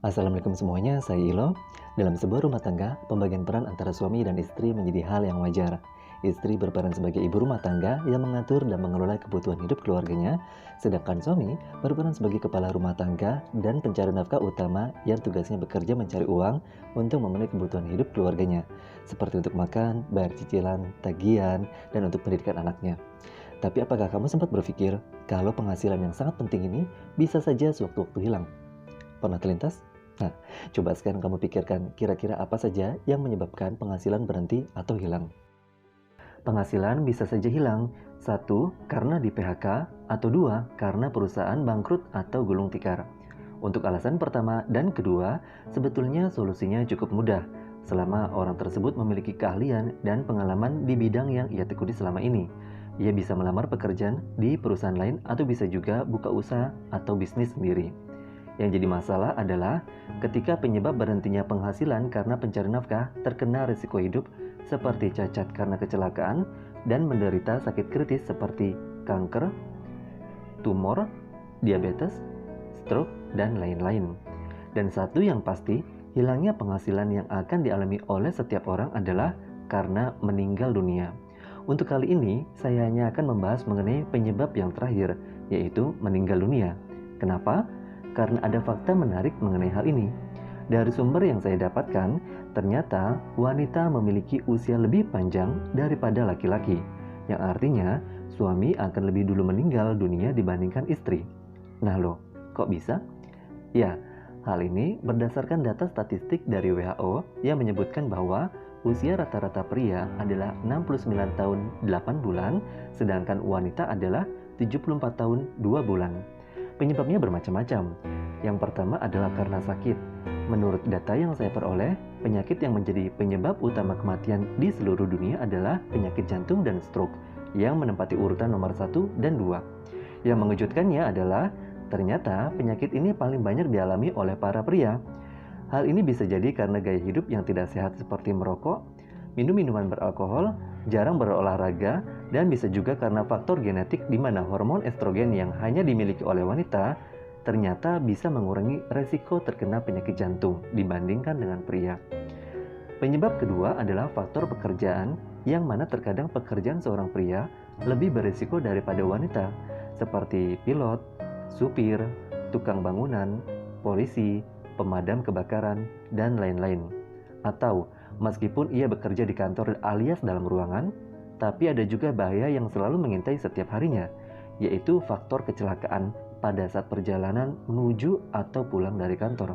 Assalamualaikum semuanya, saya Ilo. Dalam sebuah rumah tangga, pembagian peran antara suami dan istri menjadi hal yang wajar. Istri berperan sebagai ibu rumah tangga yang mengatur dan mengelola kebutuhan hidup keluarganya, sedangkan suami berperan sebagai kepala rumah tangga dan pencari nafkah utama yang tugasnya bekerja mencari uang untuk memenuhi kebutuhan hidup keluarganya, seperti untuk makan, bayar cicilan, tagihan, dan untuk pendidikan anaknya. Tapi apakah kamu sempat berpikir kalau penghasilan yang sangat penting ini bisa saja sewaktu-waktu hilang? Pernah terlintas? Nah, coba sekarang kamu pikirkan kira-kira apa saja yang menyebabkan penghasilan berhenti atau hilang. Penghasilan bisa saja hilang, satu, karena di PHK, atau dua, karena perusahaan bangkrut atau gulung tikar. Untuk alasan pertama dan kedua, sebetulnya solusinya cukup mudah, selama orang tersebut memiliki keahlian dan pengalaman di bidang yang ia tekuni selama ini. Ia bisa melamar pekerjaan di perusahaan lain atau bisa juga buka usaha atau bisnis sendiri. Yang jadi masalah adalah ketika penyebab berhentinya penghasilan karena pencari nafkah terkena risiko hidup seperti cacat karena kecelakaan dan menderita sakit kritis seperti kanker, tumor, diabetes, stroke, dan lain-lain. Dan satu yang pasti, hilangnya penghasilan yang akan dialami oleh setiap orang adalah karena meninggal dunia. Untuk kali ini, saya hanya akan membahas mengenai penyebab yang terakhir, yaitu meninggal dunia. Kenapa? Karena ada fakta menarik mengenai hal ini. Dari sumber yang saya dapatkan, ternyata wanita memiliki usia lebih panjang daripada laki-laki, yang artinya suami akan lebih dulu meninggal dunia dibandingkan istri. Nah loh, kok bisa? Ya, hal ini berdasarkan data statistik dari WHO yang menyebutkan bahwa usia rata-rata pria adalah 69 tahun 8 bulan, sedangkan wanita adalah 74 tahun 2 bulan. Penyebabnya bermacam-macam. Yang pertama adalah karena sakit. Menurut data yang saya peroleh, penyakit yang menjadi penyebab utama kematian di seluruh dunia adalah penyakit jantung dan stroke yang menempati urutan nomor 1 dan 2. Yang mengejutkannya adalah ternyata penyakit ini paling banyak dialami oleh para pria. Hal ini bisa jadi karena gaya hidup yang tidak sehat seperti merokok, minum minuman beralkohol, jarang berolahraga, dan bisa juga karena faktor genetik di mana hormon estrogen yang hanya dimiliki oleh wanita ternyata bisa mengurangi resiko terkena penyakit jantung dibandingkan dengan pria. Penyebab kedua adalah faktor pekerjaan, yang mana terkadang pekerjaan seorang pria lebih berisiko daripada wanita, seperti pilot, supir, tukang bangunan, polisi, pemadam kebakaran, dan lain-lain. Atau meskipun ia bekerja di kantor alias dalam ruangan, tapi ada juga bahaya yang selalu mengintai setiap harinya, yaitu faktor kecelakaan pada saat perjalanan menuju atau pulang dari kantor.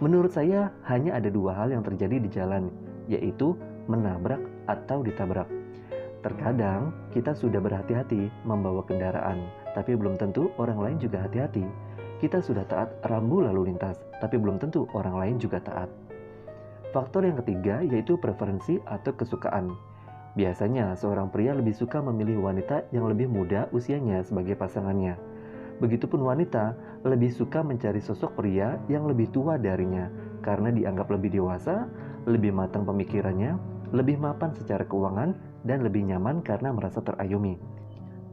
Menurut saya, hanya ada dua hal yang terjadi di jalan, yaitu menabrak atau ditabrak. Terkadang kita sudah berhati-hati membawa kendaraan, tapi belum tentu orang lain juga hati-hati. Kita sudah taat rambu lalu lintas, tapi belum tentu orang lain juga taat. Faktor yang ketiga yaitu preferensi atau kesukaan. Biasanya seorang pria lebih suka memilih wanita yang lebih muda usianya sebagai pasangannya. Begitupun wanita lebih suka mencari sosok pria yang lebih tua darinya karena dianggap lebih dewasa, lebih matang pemikirannya, lebih mapan secara keuangan, dan lebih nyaman karena merasa terayomi.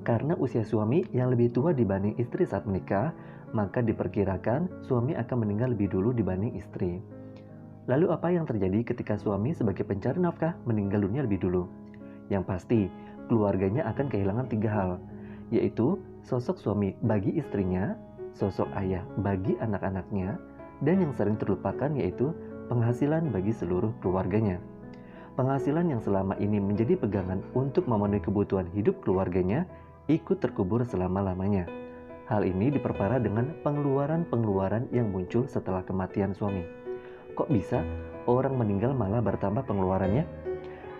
Karena usia suami yang lebih tua dibanding istri saat menikah, maka diperkirakan suami akan meninggal lebih dulu dibanding istri. Lalu apa yang terjadi ketika suami sebagai pencari nafkah meninggal dunia lebih dulu? Yang pasti, keluarganya akan kehilangan tiga hal, yaitu sosok suami bagi istrinya, sosok ayah bagi anak-anaknya, dan yang sering terlupakan yaitu penghasilan bagi seluruh keluarganya. Penghasilan yang selama ini menjadi pegangan untuk memenuhi kebutuhan hidup keluarganya ikut terkubur selama-lamanya. Hal ini diperparah dengan pengeluaran-pengeluaran yang muncul setelah kematian suami. Kok bisa orang meninggal malah bertambah pengeluarannya?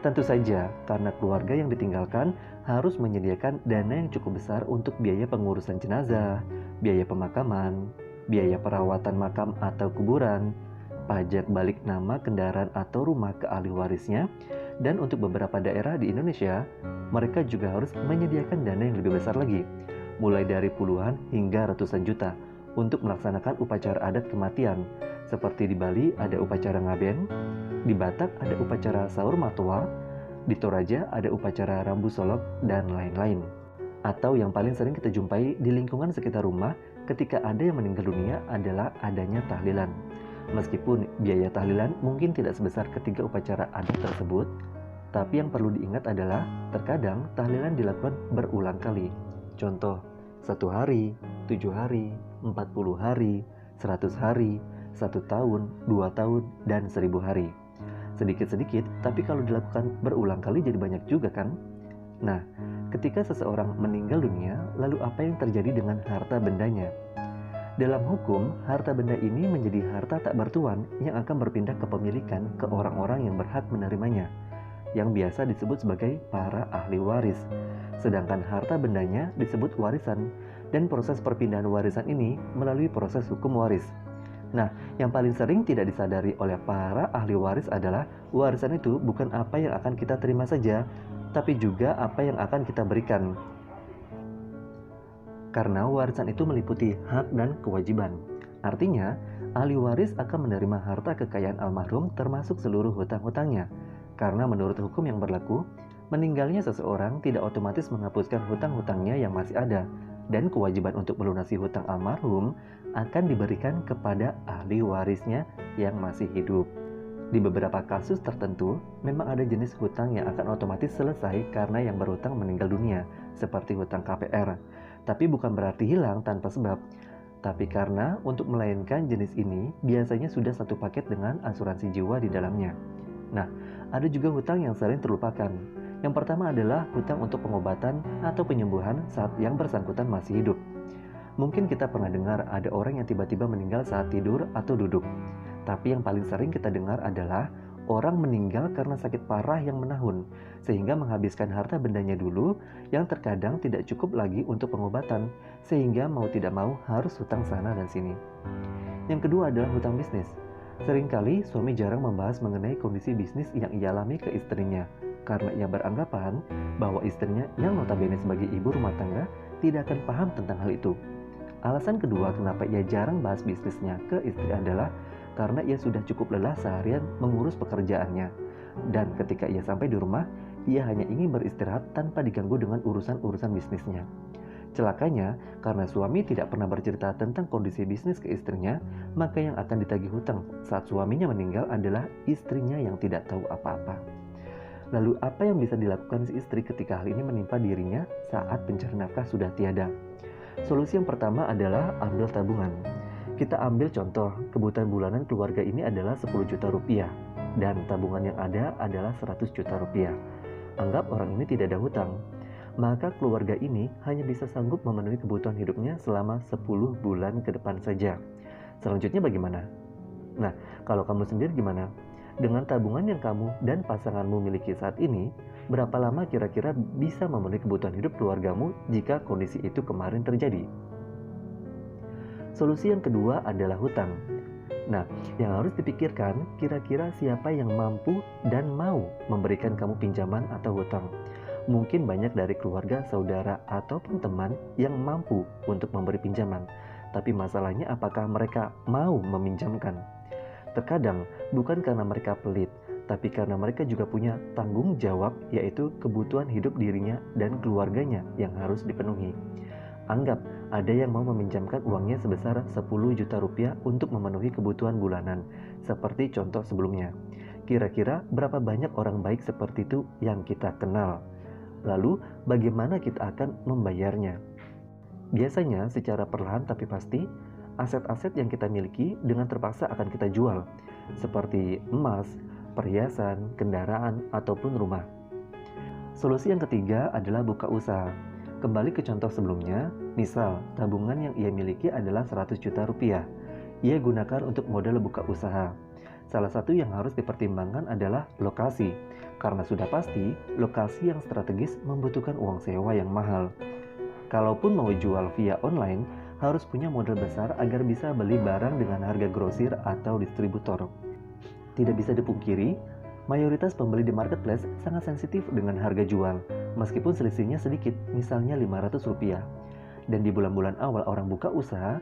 Tentu saja, karena keluarga yang ditinggalkan harus menyediakan dana yang cukup besar untuk biaya pengurusan jenazah, biaya pemakaman, biaya perawatan makam atau kuburan, pajak balik nama kendaraan atau rumah ke ahli warisnya, dan untuk beberapa daerah di Indonesia, mereka juga harus menyediakan dana yang lebih besar lagi, mulai dari puluhan hingga ratusan juta, untuk melaksanakan upacara adat kematian. Seperti di Bali ada upacara ngaben, di Batak ada upacara sahur matua, di Toraja ada upacara rambu solok, dan lain-lain. Atau yang paling sering kita jumpai di lingkungan sekitar rumah ketika ada yang meninggal dunia adalah adanya tahlilan. Meskipun biaya tahlilan mungkin tidak sebesar ketiga upacara adat tersebut, tapi yang perlu diingat adalah terkadang tahlilan dilakukan berulang kali. Contoh, 1 hari, 7 hari, 40 hari, 100 hari, 1 tahun, 2 tahun, dan 1000 hari. Sedikit-sedikit, tapi kalau dilakukan berulang kali jadi banyak juga kan? Nah, ketika seseorang meninggal dunia, lalu apa yang terjadi dengan harta bendanya? Dalam hukum, harta benda ini menjadi harta tak bertuan yang akan berpindah kepemilikan ke orang-orang yang berhak menerimanya, yang biasa disebut sebagai para ahli waris. Sedangkan harta bendanya disebut warisan, dan proses perpindahan warisan ini melalui proses hukum waris. Nah, yang paling sering tidak disadari oleh para ahli waris adalah warisan itu bukan apa yang akan kita terima saja, tapi juga apa yang akan kita berikan. Karena warisan itu meliputi hak dan kewajiban. Artinya, ahli waris akan menerima harta kekayaan almarhum termasuk seluruh hutang-hutangnya. Karena menurut hukum yang berlaku, meninggalnya seseorang tidak otomatis menghapuskan hutang-hutangnya yang masih ada, dan kewajiban untuk melunasi hutang almarhum akan diberikan kepada ahli warisnya yang masih hidup. Di beberapa kasus tertentu, memang ada jenis hutang yang akan otomatis selesai karena yang berhutang meninggal dunia, seperti hutang KPR. Tapi bukan berarti hilang tanpa sebab. Tapi karena untuk melainkan jenis ini, biasanya sudah satu paket dengan asuransi jiwa di dalamnya. Nah, ada juga hutang yang sering terlupakan. Yang pertama adalah hutang untuk pengobatan atau penyembuhan saat yang bersangkutan masih hidup. Mungkin kita pernah dengar ada orang yang tiba-tiba meninggal saat tidur atau duduk. Tapi yang paling sering kita dengar adalah orang meninggal karena sakit parah yang menahun, sehingga menghabiskan harta bendanya dulu yang terkadang tidak cukup lagi untuk pengobatan, sehingga mau tidak mau harus hutang sana dan sini. Yang kedua adalah hutang bisnis. Seringkali suami jarang membahas mengenai kondisi bisnis yang ia alami ke istrinya, karena ia beranggapan bahwa istrinya yang notabene sebagai ibu rumah tangga tidak akan paham tentang hal itu. Alasan kedua kenapa ia jarang bahas bisnisnya ke istri adalah karena ia sudah cukup lelah seharian mengurus pekerjaannya. Dan ketika ia sampai di rumah, ia hanya ingin beristirahat tanpa diganggu dengan urusan-urusan bisnisnya. Celakanya, karena suami tidak pernah bercerita tentang kondisi bisnis ke istrinya, maka yang akan ditagih hutang saat suaminya meninggal adalah istrinya yang tidak tahu apa-apa. Lalu apa yang bisa dilakukan si istri ketika hal ini menimpa dirinya saat pencari nafkah sudah tiada? Solusi yang pertama adalah ambil tabungan. Kita ambil contoh, kebutuhan bulanan keluarga ini adalah 10 juta rupiah, dan tabungan yang ada adalah 100 juta rupiah. Anggap orang ini tidak ada hutang, maka keluarga ini hanya bisa sanggup memenuhi kebutuhan hidupnya selama 10 bulan ke depan saja. Selanjutnya bagaimana? Nah, kalau kamu sendiri gimana? Dengan tabungan yang kamu dan pasanganmu miliki saat ini, berapa lama kira-kira bisa memenuhi kebutuhan hidup keluargamu jika kondisi itu kemarin terjadi? Solusi yang kedua adalah hutang. Nah, yang harus dipikirkan kira-kira siapa yang mampu dan mau memberikan kamu pinjaman atau hutang. Mungkin banyak dari keluarga, saudara, ataupun teman yang mampu untuk memberi pinjaman. Tapi masalahnya apakah mereka mau meminjamkan? Terkadang bukan karena mereka pelit, tapi karena mereka juga punya tanggung jawab, yaitu kebutuhan hidup dirinya dan keluarganya yang harus dipenuhi. Anggap ada yang mau meminjamkan uangnya sebesar 10 juta rupiah untuk memenuhi kebutuhan bulanan, seperti contoh sebelumnya. Kira-kira berapa banyak orang baik seperti itu yang kita kenal? Lalu bagaimana kita akan membayarnya? Biasanya secara perlahan tapi pasti, aset-aset yang kita miliki dengan terpaksa akan kita jual, seperti emas, perhiasan, kendaraan, ataupun rumah. Solusi yang ketiga adalah buka usaha. Kembali ke contoh sebelumnya, misal tabungan yang ia miliki adalah 100 juta rupiah. Ia gunakan untuk modal buka usaha. Salah satu yang harus dipertimbangkan adalah lokasi, karena sudah pasti lokasi yang strategis membutuhkan uang sewa yang mahal. Kalaupun mau jual via online, harus punya modal besar agar bisa beli barang dengan harga grosir atau distributor. Tidak bisa dipungkiri, mayoritas pembeli di marketplace sangat sensitif dengan harga jual, meskipun selisihnya sedikit, misalnya 500 rupiah. Dan di bulan-bulan awal orang buka usaha,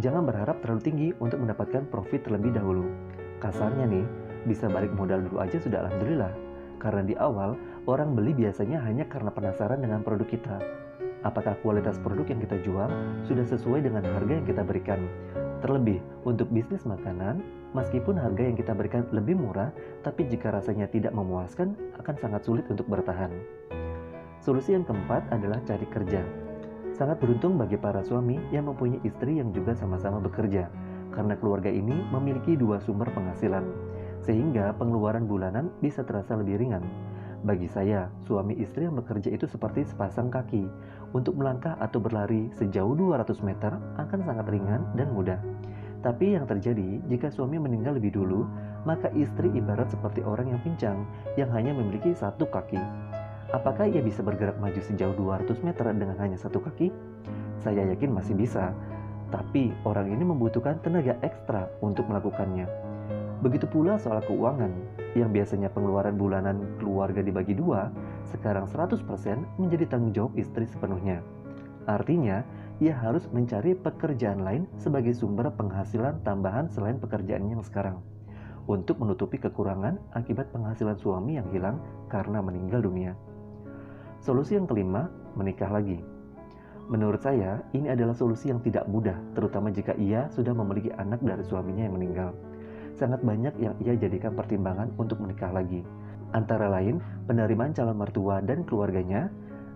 jangan berharap terlalu tinggi untuk mendapatkan profit terlebih dahulu. Kasarnya nih, bisa balik modal dulu aja sudah alhamdulillah. Karena di awal, orang beli biasanya hanya karena penasaran dengan produk kita. Apakah kualitas produk yang kita jual sudah sesuai dengan harga yang kita berikan? Terlebih, untuk bisnis makanan, meskipun harga yang kita berikan lebih murah, tapi jika rasanya tidak memuaskan, akan sangat sulit untuk bertahan. Solusi yang keempat adalah cari kerja. Sangat beruntung bagi para suami yang mempunyai istri yang juga sama-sama bekerja, karena keluarga ini memiliki dua sumber penghasilan, sehingga pengeluaran bulanan bisa terasa lebih ringan. Bagi saya, suami istri yang bekerja itu seperti sepasang kaki. Untuk melangkah atau berlari sejauh 200 meter akan sangat ringan dan mudah. Tapi yang terjadi jika suami meninggal lebih dulu, maka istri ibarat seperti orang yang pincang yang hanya memiliki satu kaki. Apakah ia bisa bergerak maju sejauh 200 meter dengan hanya satu kaki? Saya yakin masih bisa, tapi orang ini membutuhkan tenaga ekstra untuk melakukannya. Begitu pula soal keuangan, yang biasanya pengeluaran bulanan keluarga dibagi dua, sekarang 100% menjadi tanggung jawab istri sepenuhnya. Artinya, ia harus mencari pekerjaan lain sebagai sumber penghasilan tambahan selain pekerjaannya yang sekarang, untuk menutupi kekurangan akibat penghasilan suami yang hilang karena meninggal dunia. Solusi yang kelima, menikah lagi. Menurut saya, ini adalah solusi yang tidak mudah, terutama jika ia sudah memiliki anak dari suaminya yang meninggal. Sangat banyak yang ia jadikan pertimbangan untuk menikah lagi. Antara lain, penerimaan calon mertua dan keluarganya,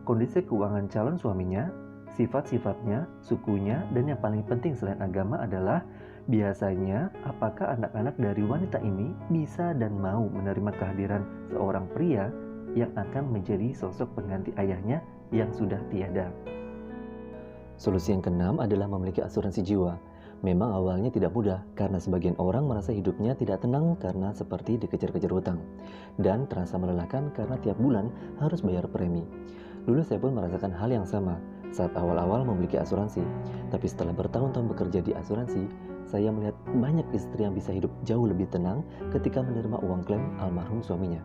kondisi keuangan calon suaminya, sifat-sifatnya, sukunya, dan yang paling penting selain agama adalah biasanya apakah anak-anak dari wanita ini bisa dan mau menerima kehadiran seorang pria yang akan menjadi sosok pengganti ayahnya yang sudah tiada. Solusi yang keenam adalah memiliki asuransi jiwa. Memang awalnya tidak mudah karena sebagian orang merasa hidupnya tidak tenang karena seperti dikejar-kejar hutang dan terasa melelahkan karena tiap bulan harus bayar premi. Dulu saya pun merasakan hal yang sama saat awal-awal memiliki asuransi. Tapi setelah bertahun-tahun bekerja di asuransi, saya melihat banyak istri yang bisa hidup jauh lebih tenang ketika menerima uang klaim almarhum suaminya.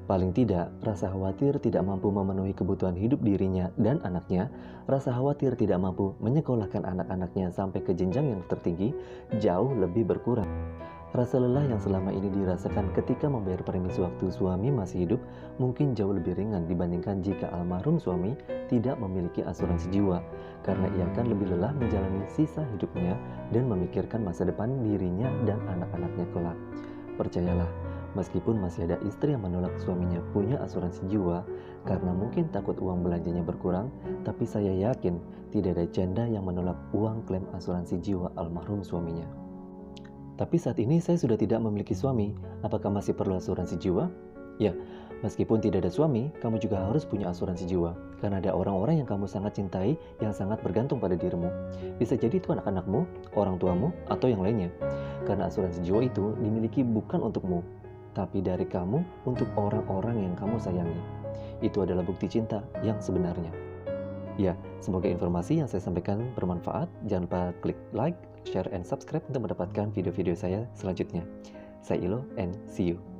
Paling tidak, rasa khawatir tidak mampu memenuhi kebutuhan hidup dirinya dan anaknya, rasa khawatir tidak mampu menyekolahkan anak-anaknya sampai ke jenjang yang tertinggi, jauh lebih berkurang. Rasa lelah yang selama ini dirasakan ketika membayar premi sewaktu suami masih hidup mungkin jauh lebih ringan dibandingkan jika almarhum suami tidak memiliki asuransi jiwa, karena ia akan lebih lelah menjalani sisa hidupnya dan memikirkan masa depan dirinya dan anak-anaknya kelak. Percayalah, meskipun masih ada istri yang menolak suaminya punya asuransi jiwa karena mungkin takut uang belanjanya berkurang, tapi saya yakin tidak ada janda yang menolak uang klaim asuransi jiwa almarhum suaminya. Tapi saat ini saya sudah tidak memiliki suami, apakah masih perlu asuransi jiwa? Ya, meskipun tidak ada suami, kamu juga harus punya asuransi jiwa, karena ada orang-orang yang kamu sangat cintai yang sangat bergantung pada dirimu. Bisa jadi itu anak-anakmu, orang tuamu, atau yang lainnya. Karena asuransi jiwa itu dimiliki bukan untukmu, tapi dari kamu untuk orang-orang yang kamu sayangi. Itu adalah bukti cinta yang sebenarnya. Ya, semoga informasi yang saya sampaikan bermanfaat. Jangan lupa klik like, share, and subscribe untuk mendapatkan video-video saya selanjutnya. Saya Ilo, and see you.